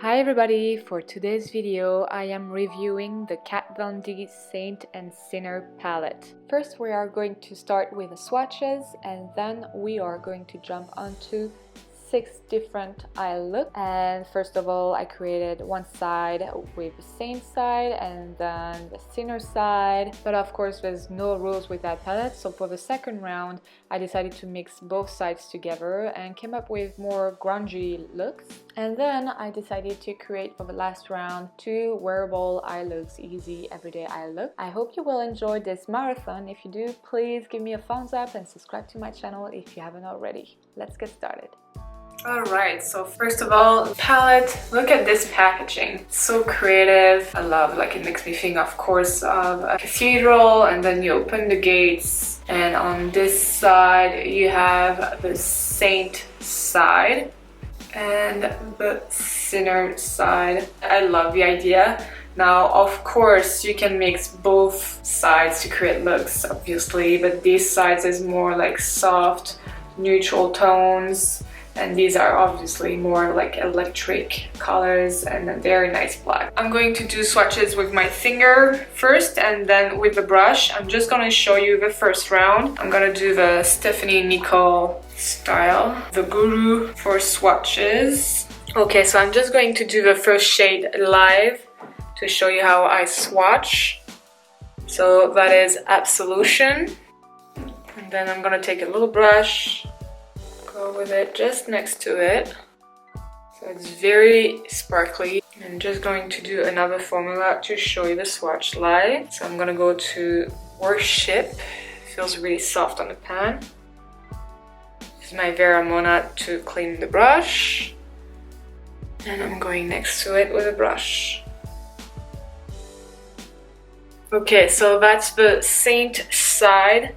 Hi everybody, for today's video I am reviewing the Kat Von D Saint and Sinner palette. First we are going to start with the swatches and then we are going to jump onto 6 different eye looks. And first of all I created one side with the Saint side and then the Sinner side, but of course there's no rules with that palette, so for the second round I decided to mix both sides together and came up with more grungy looks. And then I decided to create for the last round 2 wearable eye looks, easy everyday eye look. I hope you will enjoy this marathon. If you do, please give me a thumbs up and subscribe to my channel if you haven't already. Let's get started. Alright, so first of all, palette, look at this packaging. It's so creative. I love, like, it makes me think of course of a cathedral, and then you open the gates and on this side you have the Saint side and the Sinner side. I love the idea. Now, of course, you can mix both sides to create looks, obviously, but these sides is more like soft, neutral tones, and these are obviously more like electric colors and a very nice black. I'm going to do swatches with my finger first and then with the brush. I'm just gonna show you the first round. I'm gonna do the Stephanie Nicole style, the guru for swatches. Okay, so I'm just going to do the first shade live to show you how I swatch. So that is Absolution. And then I'm gonna take a little brush, go with it just next to it, so it's very sparkly. I'm just going to do another formula to show you the swatch live. So I'm gonna go to Worship. It feels really soft on the pan. Use my Veramona to clean the brush, and I'm going next to it with a brush. Okay, so that's the Saint side.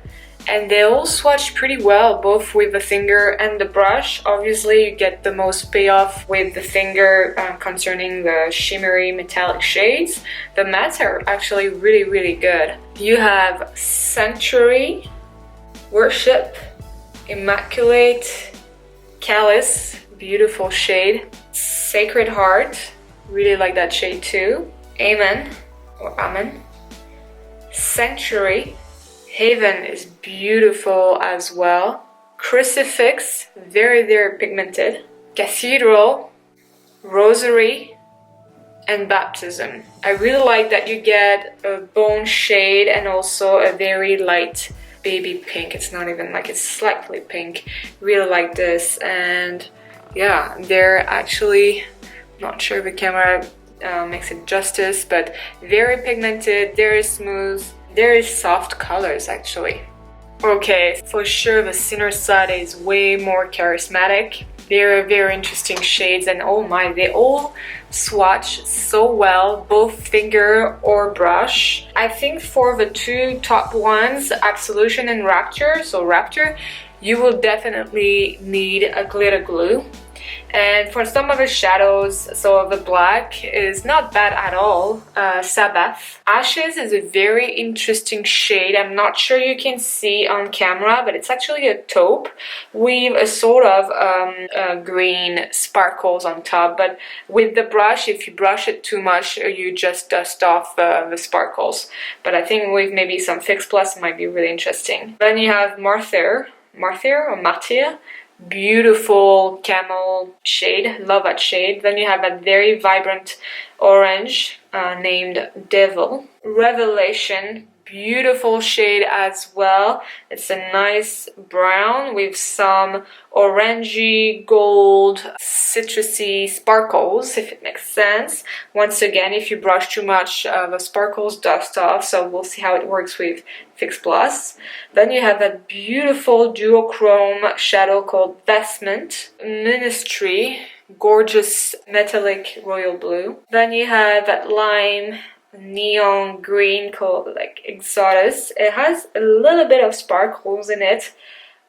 And they all swatch pretty well, both with the finger and the brush. Obviously, you get the most payoff with the finger concerning the shimmery metallic shades. The mattes are actually really good. You have Sanctuary, Worship, Immaculate, Callous, beautiful shade, Sacred Heart, really like that shade too, Amen, or Amen, Sanctuary, Haven is beautiful as well. Crucifix, very pigmented. Cathedral, Rosary, and Baptism. I really like that you get a bone shade and also a very light baby pink. It's not even like, it's slightly pink. Really like this, and yeah, they're actually, not sure if the camera makes it justice, but very pigmented, very smooth. Very soft colors actually. Okay, for sure the Sinner side is way more charismatic. Very interesting shades, and oh my, they all swatch so well, both finger or brush. I think for the 2 top ones, Absolution and Rapture, so Rapture, you will definitely need a glitter glue. And for some of the shadows, so the black is not bad at all. Sabbath. Ashes is a very interesting shade. I'm not sure you can see on camera, but it's actually a taupe with a sort of green sparkles on top. But with the brush, if you brush it too much, you just dust off the sparkles. But I think with maybe some Fix Plus, it might be really interesting. Then you have Martyr, beautiful camel shade, love that shade. Then you have that very vibrant orange named Devil. Revelation, beautiful shade as well. It's a nice brown with some orangey gold citrusy sparkles, if it makes sense. Once again, if you brush too much, the sparkles dust off, so we'll see how it works with Fix Plus. Then you have that beautiful duochrome shadow called Vestment, Ministry, gorgeous metallic royal blue. Then you have that lime neon green called like Exodus. It has a little bit of sparkles in it.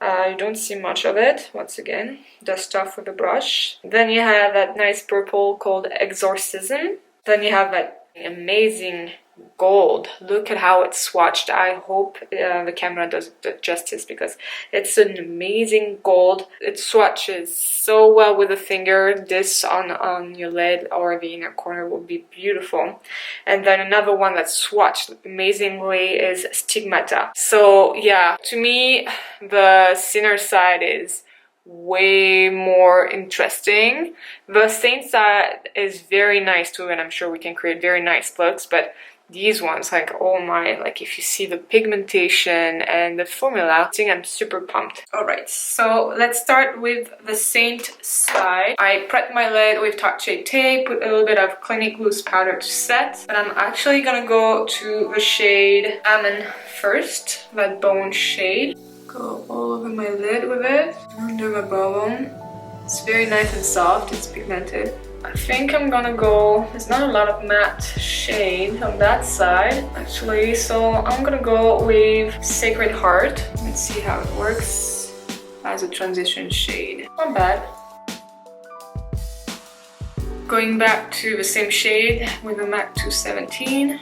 You don't see much of it. Once again, dust off with a brush. Then you have that nice purple called Exorcism. Then you have that Amazing gold. Look at how it's swatched. I hope the camera does it justice because it's an amazing gold. It swatches so well with the finger. This on your lid or the inner corner will be beautiful. And then another one that's swatched amazingly is Stigmata. So yeah, to me the thinner side is way more interesting. The Saint side is very nice too, and I'm sure we can create very nice looks, but these ones, like, oh my, like if you see the pigmentation and the formula, I think I'm super pumped. Alright, so let's start with the Saint side. I prepped my lid with Tarte Shade Tape, put a little bit of Clinique Loose powder to set, but I'm actually gonna go to the shade Almond first, that bone shade. Go all over my lid with it, under my brow bone. It's very nice and soft, it's pigmented. I think I'm gonna go, there's not a lot of matte shade on that side actually, so I'm gonna go with Sacred Heart. Let's see how it works as a transition shade. Not bad. Going back to the same shade with the MAC 217.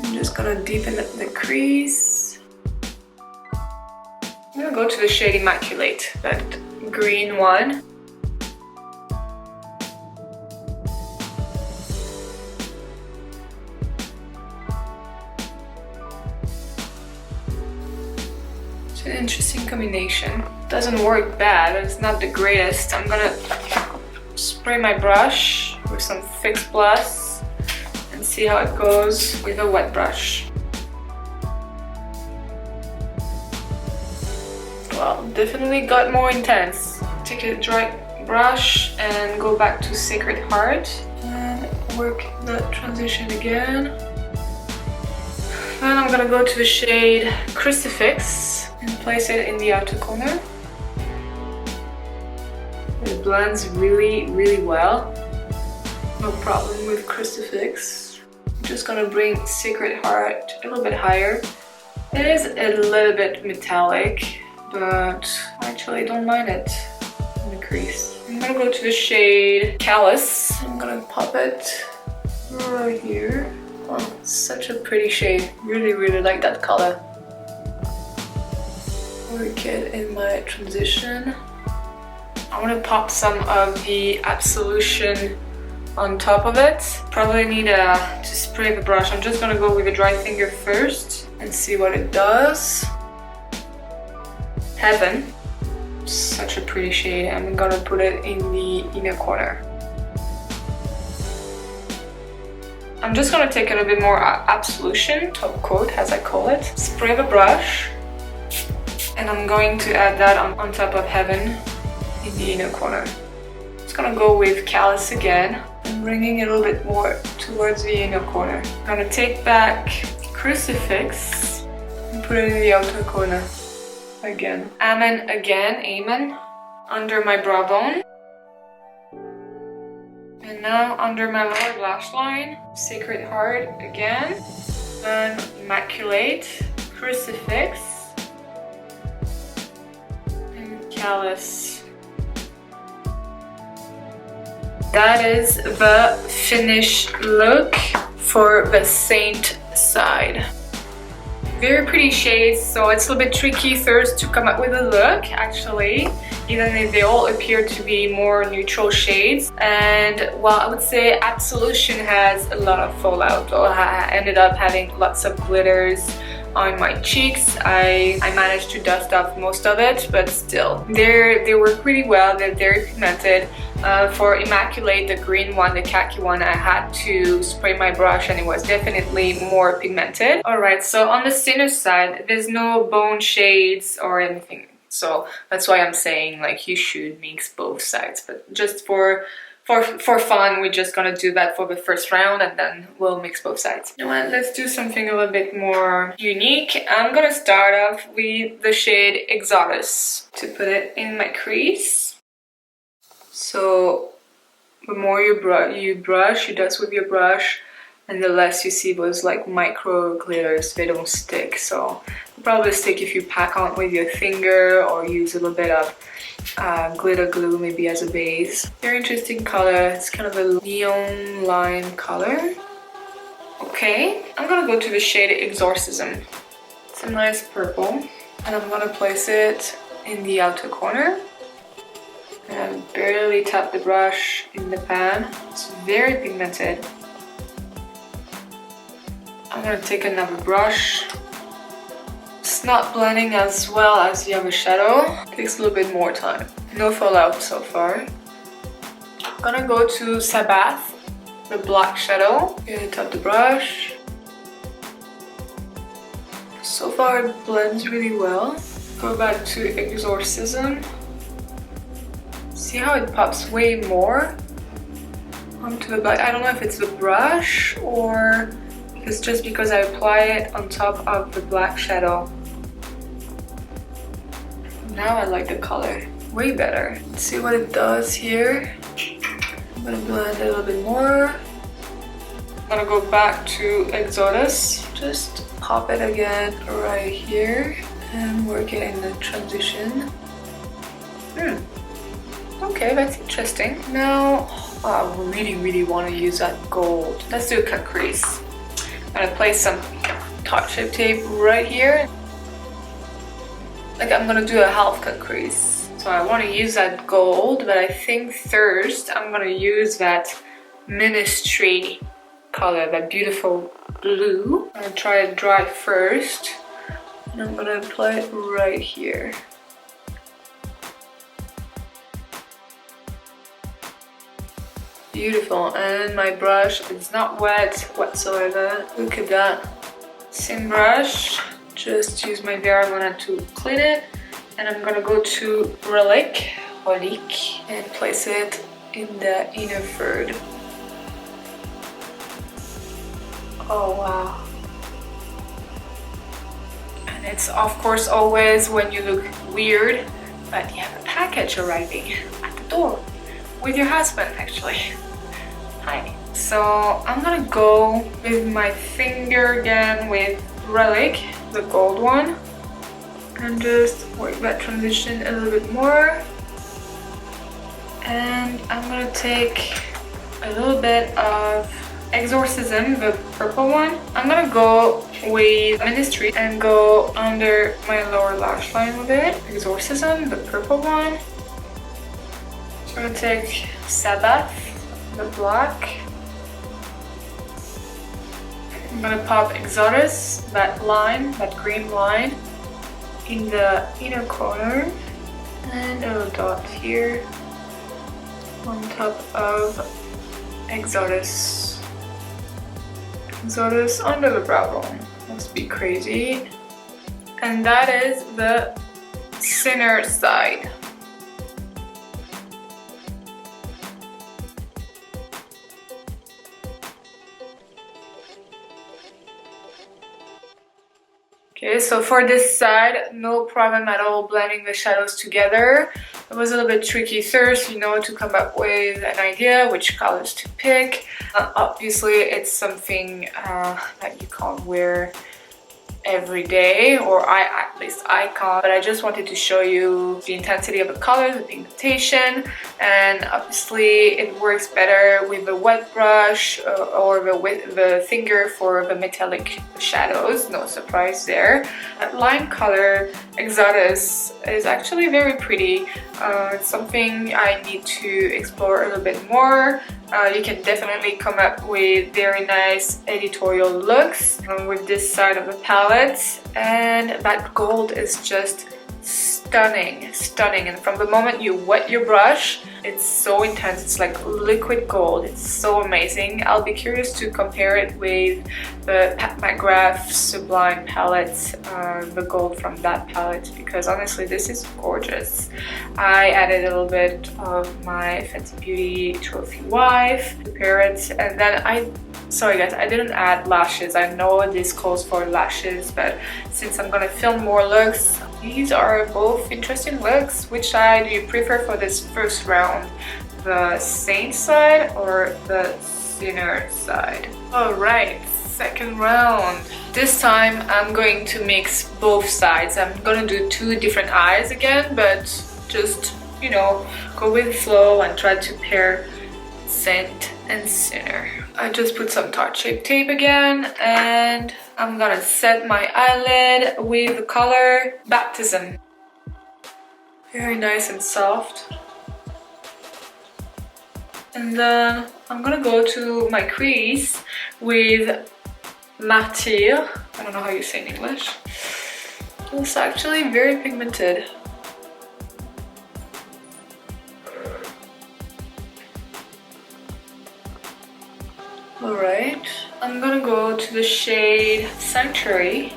I'm just gonna deepen the crease. I'm gonna go to the shade Immaculate, that green one. It's an interesting combination. Doesn't work bad, but it's not the greatest. I'm gonna spray my brush with some Fix Plus and see how it goes with a wet brush. Well, definitely got more intense. Take a dry brush and go back to Sacred Heart and work the transition again. Then I'm gonna go to the shade Crucifix and place it in the outer corner. It blends really, really well. No problem with Crucifix. I'm just gonna bring Sacred Heart a little bit higher. It is a little bit metallic, but I actually don't mind it in the crease. I'm gonna go to the shade Callous. I'm gonna pop it right here. Oh, such a pretty shade. Really, really like that color. Work it in my transition. I want to pop some of the Absolution on top of it. Probably need to spray the brush. I'm just gonna go with a dry finger first and see what it does. Heaven, such a pretty shade. I'm gonna put it in the inner corner. I'm just gonna take a little bit more Absolution, top coat as I call it. Spray the brush, and I'm going to add that on top of Heaven in the inner corner. Just gonna go with Callous again and bringing it a little bit more towards the inner corner. I'm gonna take back Crucifix and put it in the outer corner. Again. Amen, under my brow bone. And now under my lower lash line, Sacred Heart again. Then Immaculate, Crucifix, and Callous. That is the finished look for the Saint side. Very pretty shades, so it's a little bit tricky first to come up with a look actually, even if they all appear to be more neutral shades. And well, I would say Absolution has a lot of fallout. So I ended up having lots of glitters on my cheeks. I managed to dust off most of it, but still, they work really well. They're very pigmented. For Immaculate, the green one, the khaki one, I had to spray my brush and it was definitely more pigmented. Alright, so on the thinner side, there's no bone shades or anything. So that's why I'm saying like you should mix both sides. But just for fun, we're just gonna do that for the first round and then we'll mix both sides. You know what, let's do something a little bit more unique. I'm gonna start off with the shade Exodus to put it in my crease. So the more you dust with your brush, and the less you see those like micro glitters. They don't stick, so they'll probably stick if you pack on with your finger or use a little bit of glitter glue maybe as a base. Very interesting color. It's kind of a neon lime color. Okay, I'm gonna go to the shade Exorcism. It's a nice purple, and I'm gonna place it in the outer corner. And barely tap the brush in the pan. It's very pigmented. I'm gonna take another brush. It's not blending as well as the other shadow. It takes a little bit more time. No fallout so far. I'm gonna go to Sabbath, the black shadow. Gonna tap the brush. So far it blends really well. Go back to Exorcism. See how it pops way more onto the black. I don't know if it's the brush or if it's just because I apply it on top of the black shadow. Now I like the color way better. Let's see what it does here. I'm gonna blend it a little bit more. I'm gonna go back to Exodus. Just pop it again right here and work it in the transition. Okay, that's interesting. Now, I really want to use that gold. Let's do a cut crease. I'm gonna place some top shape tape right here. Like I'm gonna do a half cut crease. So I want to use that gold, but I think first I'm gonna use that Ministry color, that beautiful blue. I'm gonna try it dry first, and I'm gonna apply it right here. Beautiful, and my brush is not wet whatsoever. Look at that. Same brush, just use my Wearable to clean it, and I'm gonna go to Relic, and place it in the inner third. Oh wow. And it's of course always when you look weird, but you have a package arriving at the door with your husband actually. Hi. So I'm gonna go with my finger again with Relic, the gold one, and just work that transition a little bit more. And I'm gonna take a little bit of Exorcism, the purple one. I'm gonna go with Ministry and go under my lower lash line with it. Exorcism, the purple one. I'm gonna take Sabbath, the black. I'm gonna pop Exodus, that line, that green line, in the inner corner, and a little dot here on top of Exodus. Exodus under the brow bone. Must be crazy. And that is the thinner side. Okay, so for this side, no problem at all blending the shadows together. It was a little bit tricky first, you know, to come up with an idea which colors to pick. Obviously, it's something that you can't wear every day, or at least I can't, but I just wanted to show you the intensity of the color, the pigmentation, and obviously it works better with the wet brush or with the finger for the metallic shadows, no surprise there. That lime color, Exodus, is actually very pretty. It's something I need to explore a little bit more. You can definitely come up with very nice editorial looks with this side of the palette, and that gold is just stunning, and from the moment you wet your brush, it's so intense. It's like liquid gold. It's so amazing. I'll be curious to compare it with the Pat McGrath Sublime palette, the gold from that palette, because honestly this is gorgeous. I added a little bit of my Fenty Beauty Trophy Wife to pair it, and then sorry guys, I didn't add lashes. I know this calls for lashes, but since I'm gonna film more looks, these are both interesting looks. Which side do you prefer for this first round? The Saint side or the thinner side? Alright, second round. This time I'm going to mix both sides. I'm gonna do two different eyes again, but just, you know, go with the flow and try to pair Saint and Sinner. I just put some Tarte Shape Tape again, and I'm gonna set my eyelid with the color Baptism. Very nice and soft. And then I'm gonna go to my crease with Martyr. I don't know how you say in English. It's actually very pigmented. Alright, I'm gonna go to the shade Sanctuary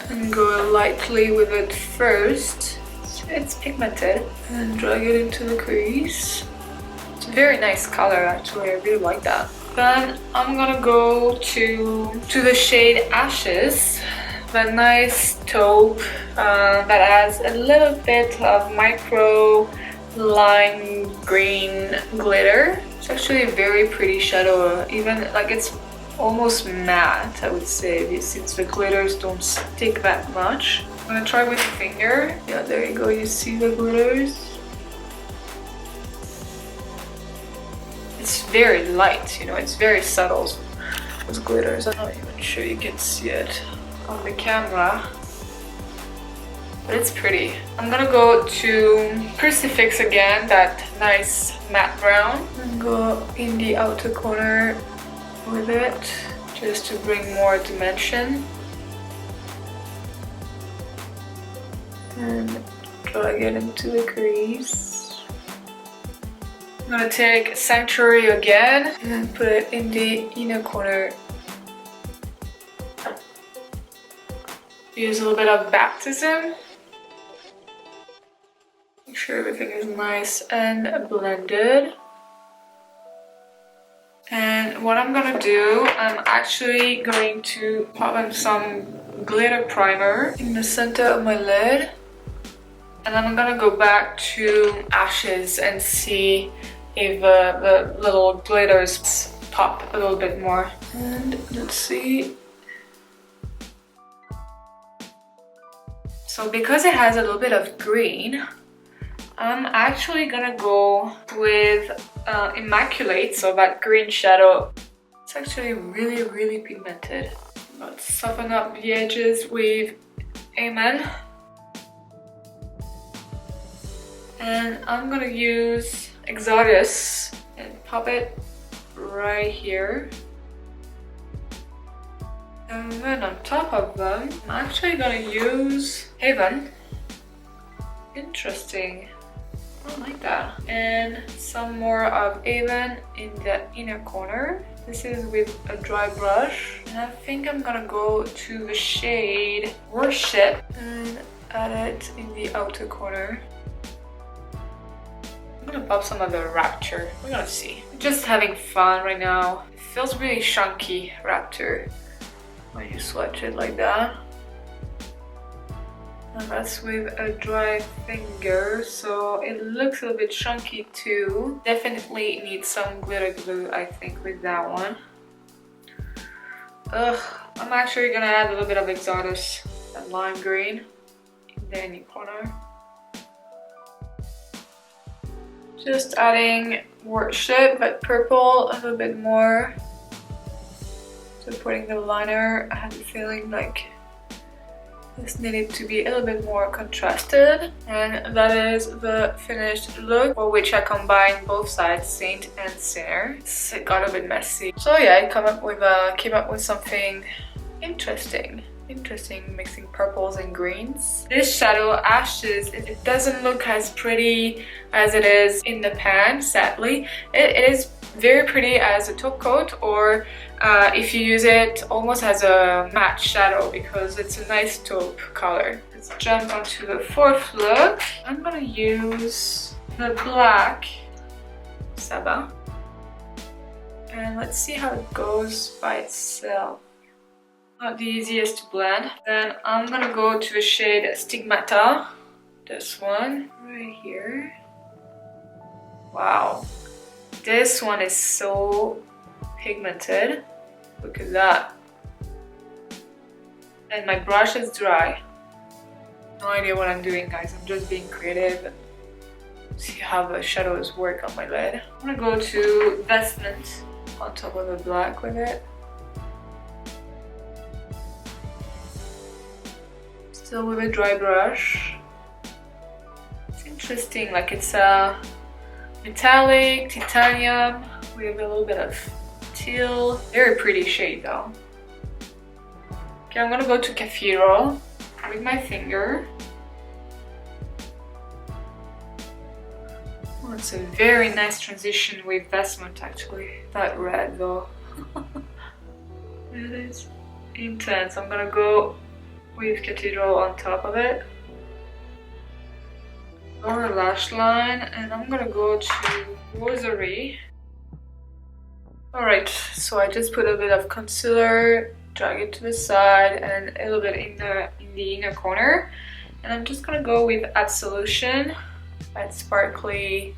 and go lightly with it first. It's pigmented, and drag it into the crease. It's a very nice color actually, I really like that. Then I'm gonna go to the shade Ashes, that nice taupe that has a little bit of micro lime green glitter. It's actually a very pretty shadow, even like it's almost matte, I would say, since the glitters don't stick that much. I'm gonna try with the finger. Yeah, there you go, you see the glitters? It's very light, you know, it's very subtle with glitters. I'm not even sure you can see it on the camera, but it's pretty. I'm gonna go to Crucifix again, that nice matte brown, and go in the outer corner with it just to bring more dimension, and drag it into the crease. I'm gonna take Sanctuary again and put it in the inner corner. Use a little bit of Baptism. Make sure everything is nice and blended. And what I'm gonna do, I'm actually going to pop in some glitter primer in the center of my lid. And then I'm gonna go back to Ashes and see if the little glitters pop a little bit more. And let's see. So because it has a little bit of green, I'm actually gonna go with Immaculate, so that green shadow. It's actually really, really pigmented. Let's soften up the edges with Amen. And I'm gonna use Exodus and pop it right here. And then on top of them, I'm actually gonna use Haven. Interesting. I like that. And some more of Haven in the inner corner. This is with a dry brush. And I think I'm gonna go to the shade Worship and add it in the outer corner. I'm gonna pop some of the Rapture. We're gonna see. Just having fun right now. It feels really chunky, Rapture, when you swatch it like that. And that's with a dry finger, so it looks a little bit chunky too. Definitely needs some glitter glue, I think, with that one. I'm actually gonna add a little bit of Exodus and lime green in the inner corner. Just adding Worship, but purple a little bit more. Supporting the liner, I had a feeling like this needed to be a little bit more contrasted. And that is the finished look, for which I combined both sides, Saint and Sinner. It got a bit messy. So yeah, I came up with something interesting, mixing purples and greens. This shadow, Ashes, it doesn't look as pretty as it is in the pan, sadly. It is very pretty as a top coat, or if you use it almost as a matte shadow, because it's a nice taupe color. Let's jump onto the fourth look. I'm gonna use the black Saba, and let's see how it goes by itself. Not the easiest to blend. Then I'm gonna go to the shade Stigmata, this one right here. Wow, this one is so pigmented. Look at that. And my brush is dry. No idea what I'm doing, guys. I'm just being creative and See how the shadows work on my lid. I'm gonna go to Vestment on top of the black with it. Still with a dry brush. It's interesting, like it's a metallic titanium with a little bit of teal. Very pretty shade though. Okay, I'm gonna go to Cathedral with my finger. Oh, it's a very nice transition with Vestment actually. That red though. It is intense. I'm gonna go with Cathedral on top of it. Lower lash line, and I'm gonna go to Rosary. Alright, so I just put a bit of concealer, drag it to the side, and a little bit in the inner corner. And I'm just gonna go with Absolution, that sparkly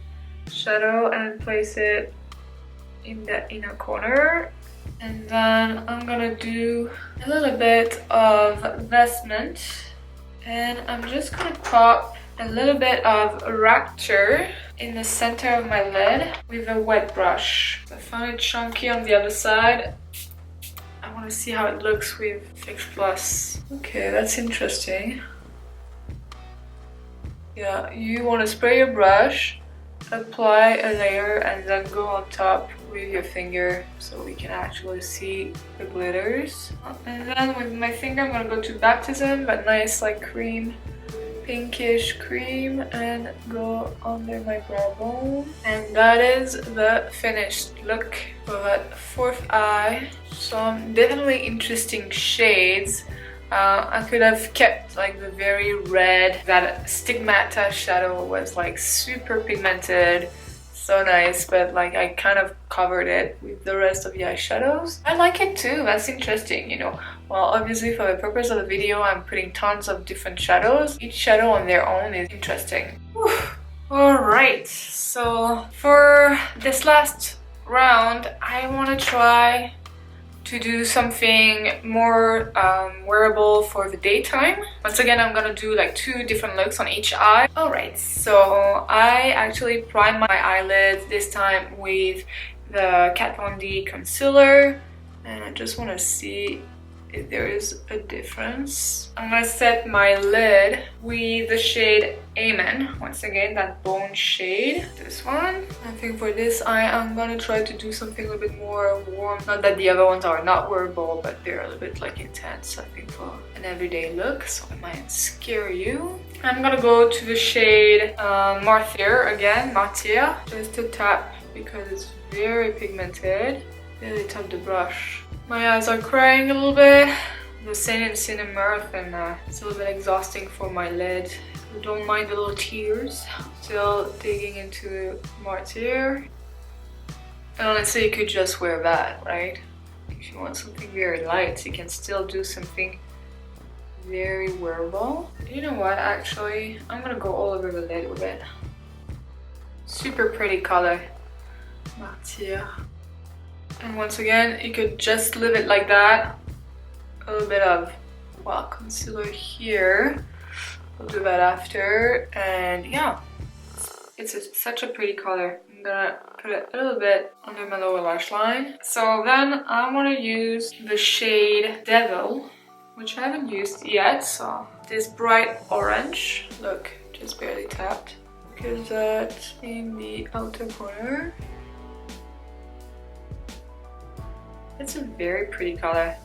shadow, and place it in the inner corner. And then I'm gonna do a little bit of Vestment, and I'm just gonna pop a little bit of Rapture in the center of my lid with a wet brush. I found it chunky on the other side. I want to see how it looks with Fix Plus. Okay, that's interesting. Yeah, you want to spray your brush, apply a layer, and then go on top with your finger so we can actually see the glitters. And then with my finger I'm gonna go to Baptism, that nice like cream, pinkish cream, and go under my brow bone. And that is the finished look for that fourth eye. Some definitely interesting shades. I could have kept like the very red, that Stigmata shadow was like super pigmented, so nice, but like I kind of covered it with the rest of the eyeshadows. I like it too, that's interesting, you know. Well, obviously for the purpose of the video I'm putting tons of different shadows. Each shadow on their own is interesting. Alright, so for this last round I want to try to do something more wearable for the daytime. Once again, I'm gonna do like 2 different looks on each eye. Alright, so I actually primed my eyelids this time with the Kat Von D concealer, and I just want to see if there is a difference. I'm gonna set my lid with the shade Amen. Once again, that bone shade. This one. I think for this eye, I'm gonna try to do something a little bit more warm. Not that the other ones are not wearable, but they're a little bit like intense, I think, for an everyday look, so I might scare you. I'm gonna go to the shade Martyr again, Martyr. Just a tap because it's very pigmented. Really tap the brush. My eyes are crying a little bit. The Saint and Cinnamon, and it's a little bit exhausting for my lid. Don't mind the little tears. Still digging into Martyr. And honestly, you could just wear that, right? If you want something very light, you can still do something very wearable. You know what, actually, I'm gonna go all over the lid with it. Super pretty color. Martyr. And once again, you could just leave it like that. A little bit of, well, concealer here. We'll do that after. And yeah, it's such a pretty color. I'm gonna put it a little bit under my lower lash line. So then I want to use the shade Devil, which I haven't used yet. So this bright orange, look, just barely tapped. Put that in the outer corner. It's a very pretty color.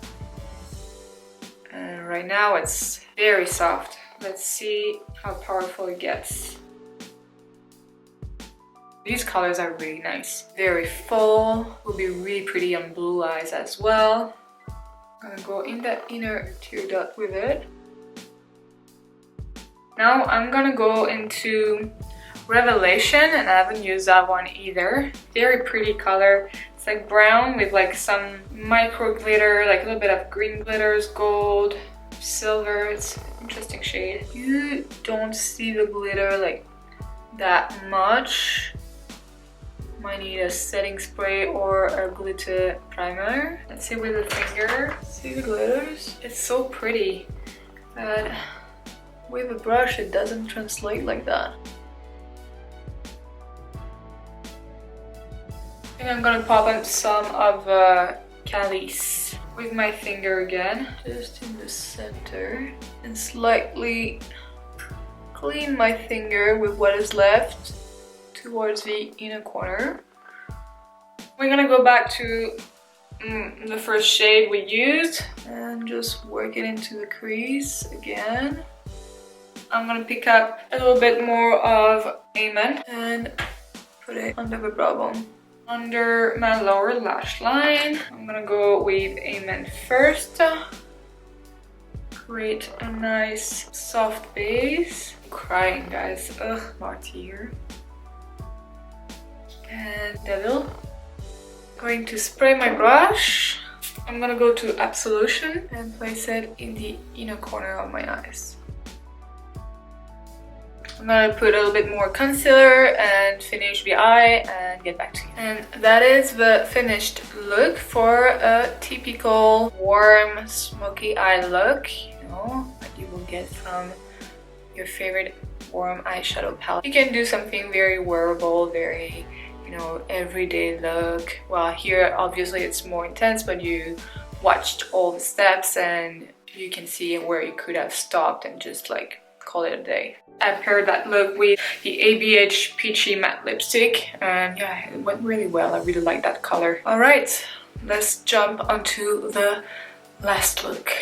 And right now it's very soft. Let's see how powerful it gets. These colors are really nice. Very full. Will be really pretty on blue eyes as well. I'm gonna go in the inner tear duct with it. Now I'm gonna go into Revelation, and I haven't used that one either. Very pretty color. It's like brown with like some micro glitter, like a little bit of green glitters, gold, silver. It's an interesting shade. You don't see the glitter like that much. Might need a setting spray or a glitter primer. Let's see with the finger. See the glitters? It's so pretty, but with a brush it doesn't translate like that. And I'm gonna pop on some of Calice with my finger again, just in the center, and slightly clean my finger with what is left towards the inner corner. We're gonna go back to the first shade we used and just work it into the crease again. I'm gonna pick up a little bit more of Almond and put it under the brow bone. Under my lower lash line, I'm gonna go with Almond first. Create a nice soft base. I'm crying, guys. Ugh, Marty here. And Devil. Going to spray my brush. I'm gonna go to Absolution and place it in the inner corner of my eyes. I'm gonna put a little bit more concealer and finish the eye and get back to you. And that is the finished look for a typical warm smoky eye look, you know, that you will get from your favorite warm eyeshadow palette. You can do something very wearable, very, you know, everyday look. Well, here obviously it's more intense, but you watched all the steps and you can see where you could have stopped and just like call it a day. I paired that look with the ABH Peachy Matte Lipstick and yeah, it went really well. I really like that color. Alright, let's jump onto the last look.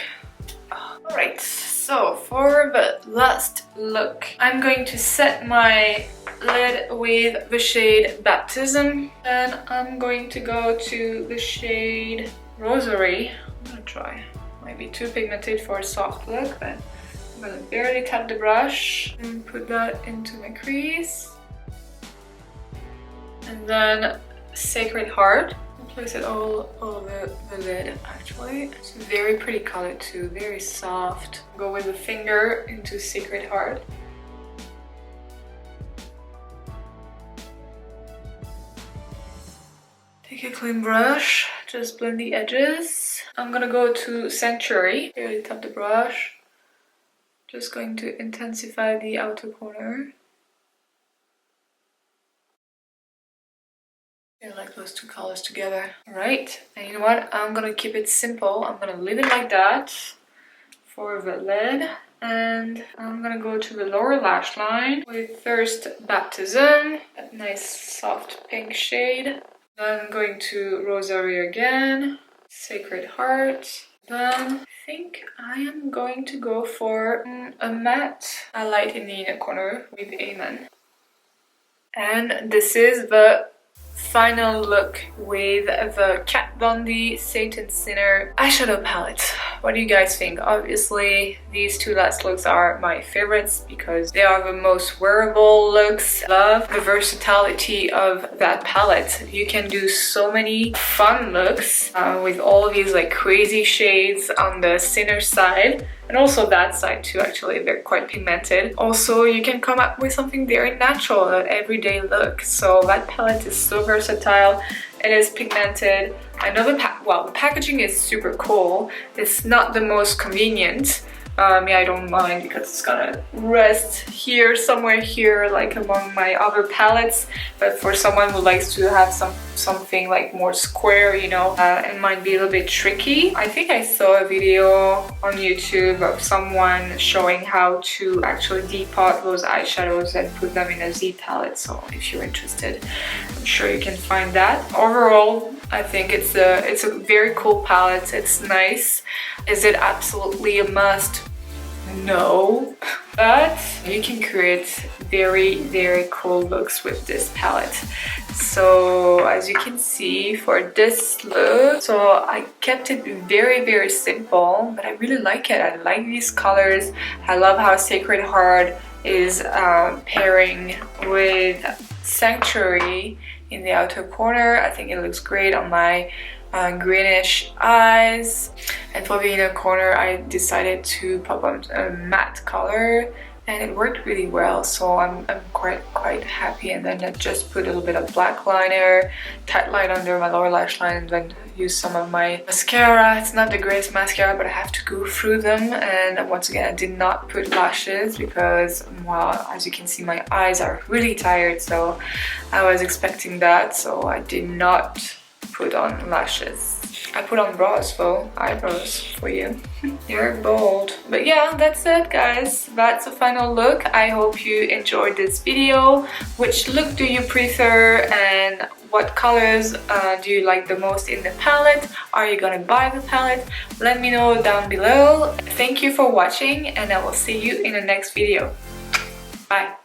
Alright, so for the last look, I'm going to set my lid with the shade Baptism and I'm going to go to the shade Rosary. I'm gonna try. Might be too pigmented for a soft look, but I'm gonna barely tap the brush and put that into my crease. And then Sacred Heart. I'll place it all over the lid actually. It's a very pretty color too, very soft. Go with the finger into Sacred Heart. Take a clean brush, just blend the edges. I'm gonna go to Sanctuary. Barely tap the brush. Just going to intensify the outer corner. I like those two colors together. Alright, and you know what? I'm gonna keep it simple. I'm gonna leave it like that for the lid. And I'm gonna go to the lower lash line with first Baptism, that nice soft pink shade. Then going to Rosary again, Sacred Heart. Then I think I am going to go for a matte highlight in the inner corner with Almond. And this is the final look with the Kat Von D Saint and Sinner eyeshadow palette. What do you guys think? Obviously, these two last looks are my favorites because they are the most wearable looks. Love the versatility of that palette. You can do so many fun looks with all of these like crazy shades on the Sinner side. And also that side too, actually, they're quite pigmented. Also, you can come up with something very natural, an everyday look. So that palette is so versatile. It is pigmented. I know the packaging is super cool. It's not the most convenient. Yeah, I don't mind because it's gonna rest here, somewhere here, like among my other palettes. But for someone who likes to have something like more square, you know, it might be a little bit tricky. I think I saw a video on YouTube of someone showing how to actually depot those eyeshadows and put them in a Z palette. So if you're interested, I'm sure you can find that. Overall, I think it's a very cool palette. It's nice. Is it absolutely a must? No, but you can create very, very cool looks with this palette. So as you can see for this look, so I kept it very, very simple, but I really like it. I like these colors. I love how Sacred Heart is pairing with Sanctuary in the outer corner. I think it looks great on my greenish eyes. And for the inner corner, I decided to pop on a matte color and it worked really well, so I'm quite happy. And then I just put a little bit of black liner, tight line under my lower lash line, and then use some of my mascara. It's not the greatest mascara, but I have to go through them. And once again, I did not put lashes because, well, as you can see, my eyes are really tired, so I was expecting that, so I did not put on lashes. I put on brows though, eyebrows for you. You're bold. But yeah, that's it guys. That's the final look. I hope you enjoyed this video. Which look do you prefer and what colors do you like the most in the palette? Are you gonna buy the palette? Let me know down below. Thank you for watching and I will see you in the next video. Bye.